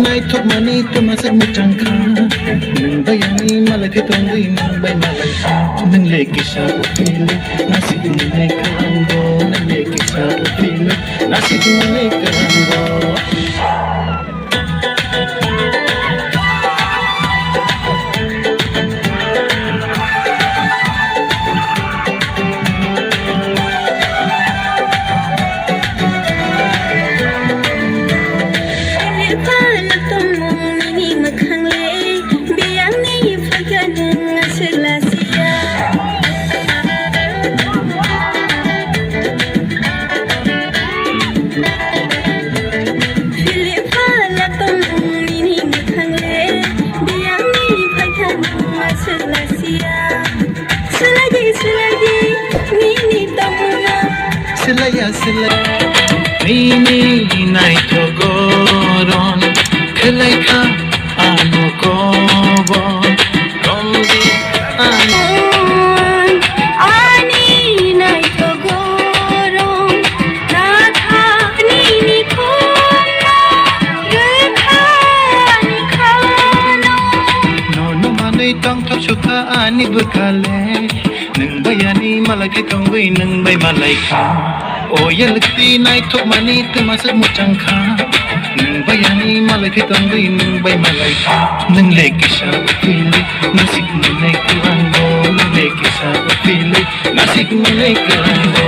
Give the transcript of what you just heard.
naithok mani tumasak muchangka nang bayani malay titonggoy nang bay malay nang leki sa upili nasib nilay kalambo nang leki sa upili nasib nilay kalambo. Silaya silaya nini naitogoron kelai ka ano kobon rombi ano ani naitogoron natha nini kono rekha ni khano nono manai tang thak chuka ani bekale nang bayani malagi tongwei nang bay malay ka o yalakti naithok mani tumasak muchangka nang bayani malay tongwei nang bay malay ka nang leki sa upili nasik nilay kalambo nang leki sa upili nasik nilay kalambo.